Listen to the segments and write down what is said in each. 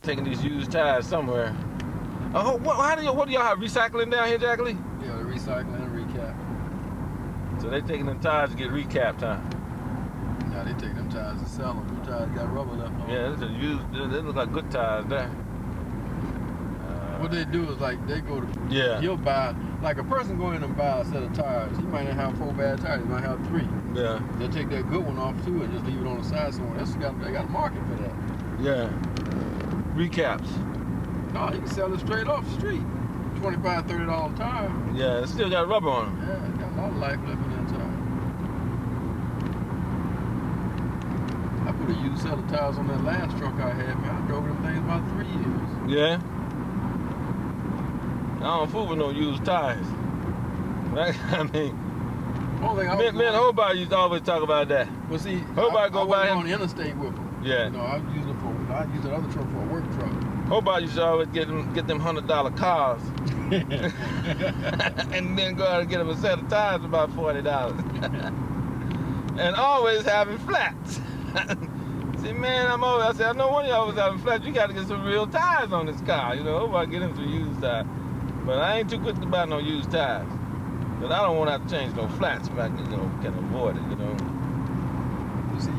taking these used tires somewhere. Oh, what do y'all have recycling down here, Jacqueline? Yeah, the recycling and recap. So they taking them tires to get recapped, huh? Yeah, they take them tires to sell them. Them tires got rubber left on them. Yeah, these are used. They look like good tires there. What they do is like they go to. Yeah. He'll buy like a person go in and buy a set of tires. He might not have 4 bad tires. He might have 3. Yeah. They'll take that good one off too and just leave it on the side somewhere. They got a market for that. Yeah. Recaps. No, you can sell it straight off the street. $25, $30 a tire. Yeah, it still got rubber on them. Yeah, it got a lot of life left in that tire. I put a used set of tires on that last truck I had, man. I drove them things about 3 years. Yeah. I don't fool with no used tires. I mean, me and Hobart used to always talk about that. Well, see, Hobart go by him on the interstate with them. Yeah. You know, I use that other truck for a work truck. Hobart used to always get them $100 cars, and then go out and get them a set of tires for about $40, and always having flats. See, man, I said, I know one of y'all was having flats. You got to get some real tires on this car, you know. Hobart get him some used tires, but I ain't too quick to buy no used tires, but I don't want to have to change no flats if I can, can avoid it, you know. You see,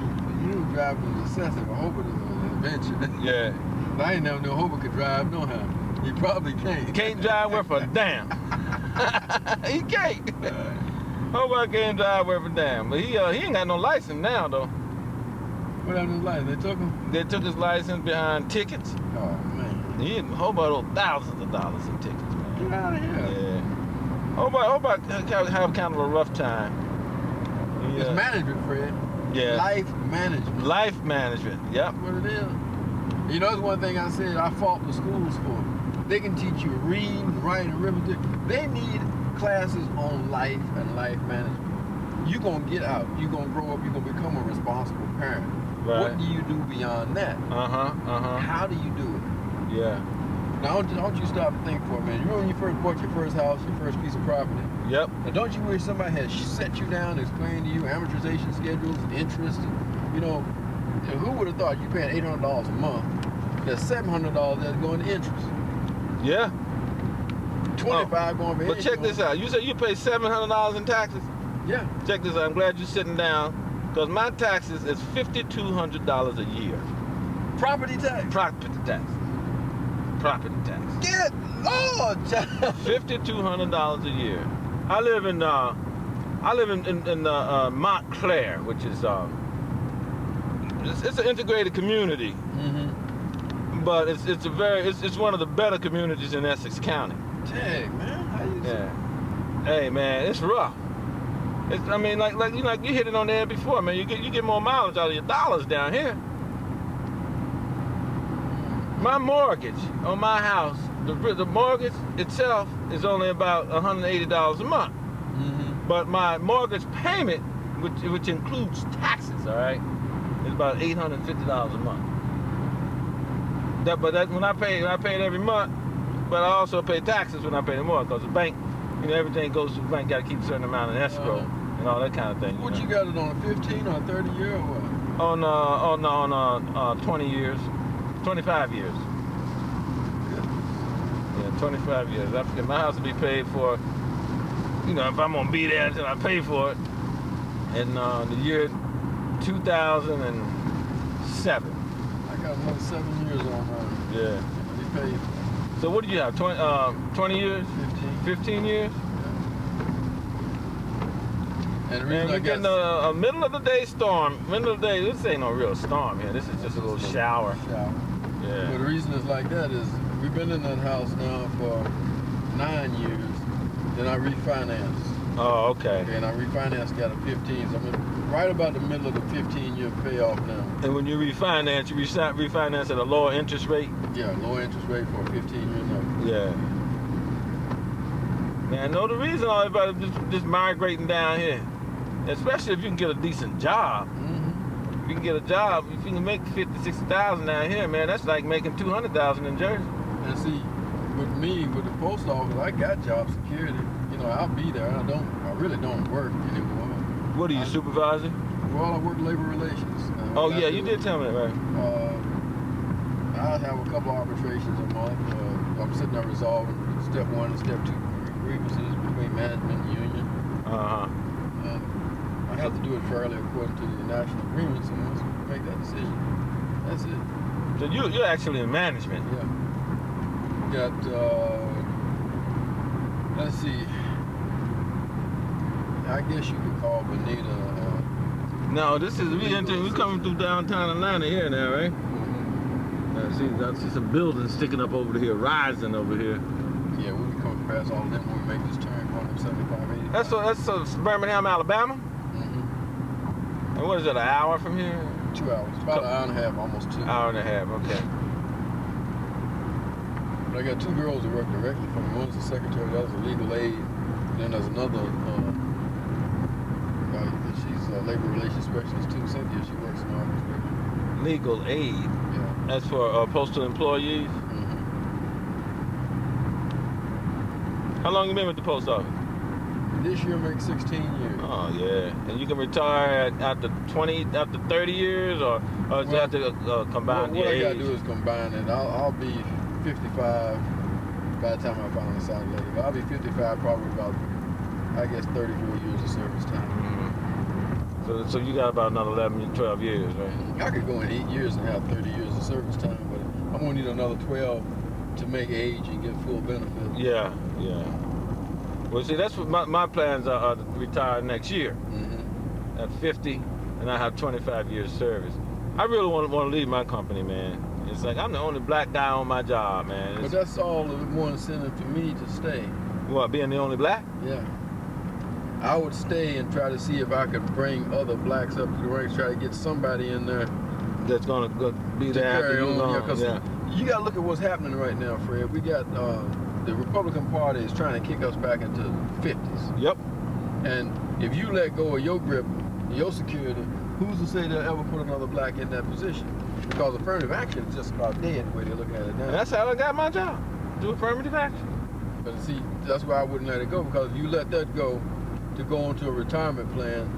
you driving is excessive. I hope it is an adventure. Yeah. I ain't never knew Hobart could drive no how. He probably can't. Can't drive worth a damn. He can't. Hobart can't drive worth a damn. But he ain't got no license now though. What happened to his license? They took him? They took his license behind tickets. Oh man. Hobart owed thousands of dollars in tickets, man. Get out of here. Yeah. Hobart have kind of a rough time. It's management, Fred. Yeah. Life management. Life management. Yep. That's what it is. You know, that's one thing I said I fought the schools for. They can teach you reading, writing, arithmetic. They need classes on life and life management. You're going to get out. You're going to grow up. You're going to become a responsible parent. Right. What do you do beyond that? How do you do it? Yeah. Now, don't you stop and think for a minute. You remember when you first bought your first house, your first piece of property? Yep. Now, don't you wish somebody had set you down and explained to you amortization schedules, interest, you know, who would have thought you paying $800 a month? There's $700 that's going to interest. Yeah. $25 going for interest. But check this out. You said you pay $700 in taxes? Yeah. Check this out. I'm glad you're sitting down because my taxes is $5,200 a year. Property tax? Property tax. Property tax. Good Lord, child. $5,200 a year. I live in Montclair, which is it's an integrated community, but it's one of the better communities in Essex County. Dang, man, how you Yeah. Hey, man, it's rough. I mean, like you hit it on the head before, man. You get more mileage out of your dollars down here. My mortgage on my house, the mortgage itself is only about $180 a month. But my mortgage payment, which includes taxes, all right, is about $850 a month. When I pay it every month, but I also pay taxes when I pay the mortgage because the bank, everything goes to the bank. Got to keep a certain amount in escrow and all that kind of thing. What you got it on a 15 or 30 year or what? On 20 years. 25 years. Yeah, 25 years. I forget, my house will be paid for, if I'm going to be there until I pay for it. In the year 2007. I got another 7 years on mine. Yeah. Be paid. So what do you have, 20 years? 15 years? And the reason we're getting a middle of the day storm. Middle of the day, this ain't no real storm here. This is just a little shower. Yeah. But the reason it's like that is we've been in that house now for 9 years. Then I refinanced. Oh, okay. And I refinanced, got a 15. So I'm right about the middle of the 15-year payoff now. And when you refinance, refinance at a lower interest rate? Yeah, lower interest rate for a 15-year note. Yeah. Man, I know the reason all everybody just migrating down here. Especially if you can get a decent job. If you can get a job, if you can make $50,000, $60,000 down here, man, that's like making $200,000 in Jersey. And see, with me, with the post office, I got job security. I'll be there. I really don't work anymore. What are you, supervisor? Well, I work labor relations. Oh yeah, you did tell me that, right? I have a couple arbitrations a month. I'm sitting there resolving step 1 and step 2 grievances between management and union. And I have to do it fairly according to the national agreements, and once we make that decision, that's it. So you're actually in management. Yeah. Got let's see. I guess you could call Bonita. No, this is we coming through downtown Atlanta here now, right? See, that's just a building sticking up over here, rising over here. Yeah, we'll be coming past all of them when we make this turn going up 75, 80. That's Birmingham, Alabama. And what is it? An hour from here? 2 hours. About an hour and a half, almost 2. Hour and a half. Okay. But I got 2 girls that work directly for me. One's a secretary, the other's a legal aid. And then there's another. She's a labor relations specialist too. Cynthia, she works in the office with me. Legal aid. Yeah. That's for postal employees. How long you been with the post office? This year makes 16 years. Oh yeah, and you can retire after 30 years, or you have to combine what your age? I gotta do is combine it. I'll be 55 by the time I finally decide to let it go. I'll be 55 probably about, I guess, 34 years of service time. So you got about another 11, 12 years, right? I could go in 8 years and have 30 years of service time, but I'm gonna need another 12 to make age and get full benefit. Yeah. Well, see, that's what my plans are to retire next year at 50, and I have 25 years service. I really want to leave my company, man. It's like I'm the only black guy on my job, man. But that's all the more incentive for me to stay. What, being the only black? Yeah. I would stay and try to see if I could bring other blacks up to the ranks, try to get somebody in there that's gonna be there after you long. Yeah, you gotta look at what's happening right now, Fred. We got the Republican Party is trying to kick us back into the 50s. Yep. And if you let go of your grip, your security, who's to say they'll ever put another black in that position? Because affirmative action is just about dead the way they look at it now. And that's how I got my job, do affirmative action. But see, that's why I wouldn't let it go, because if you let that go to go into a retirement plan,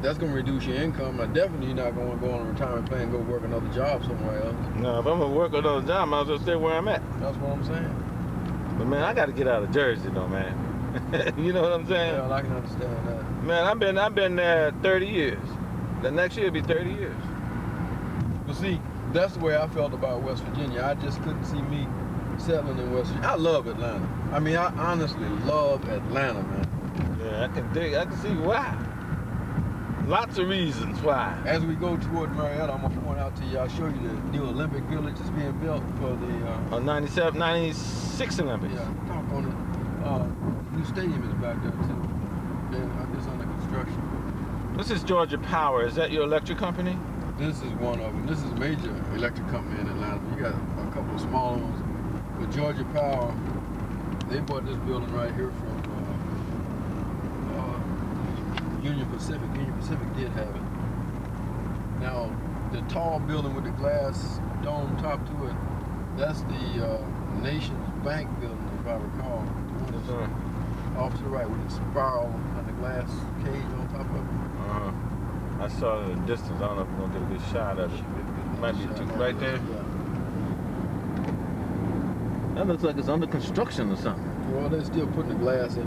that's going to reduce your income. Now, definitely you're not going to go on a retirement plan and go work another job somewhere else. No, if I'm going to work another job, I might as well stay where I'm at. That's what I'm saying. But man, I got to get out of Jersey though, man. You know what I'm saying? Yeah, I can understand that. Man, I've been there 30 years. The next year will be 30 years. But see, that's the way I felt about West Virginia. I just couldn't see me settling in West Virginia. I love Atlanta. I mean, I honestly love Atlanta, man. Yeah, I can see why. Lots of reasons why. As we go toward Marietta, I'm going to point out to you, I'll show you the new Olympic Village that's being built for the... 96 Olympics. Yeah, talk on it. New stadium is back there, too. It's under construction. This is Georgia Power. Is that your electric company? This is one of them. This is a major electric company in Atlanta. You got a couple of smaller ones. But Georgia Power, they bought this building right here from Union Pacific. Union Pacific did have it. Now, the tall building with the glass dome top to it, that's the Nations Bank building, if I recall. Off to the right with the spiral and the glass cage on top of it. I saw it in the distance. I don't know if we're going to get a good shot of it. Might be right there. Yeah. That looks like it's under construction or something. Well, they're still putting the glass in.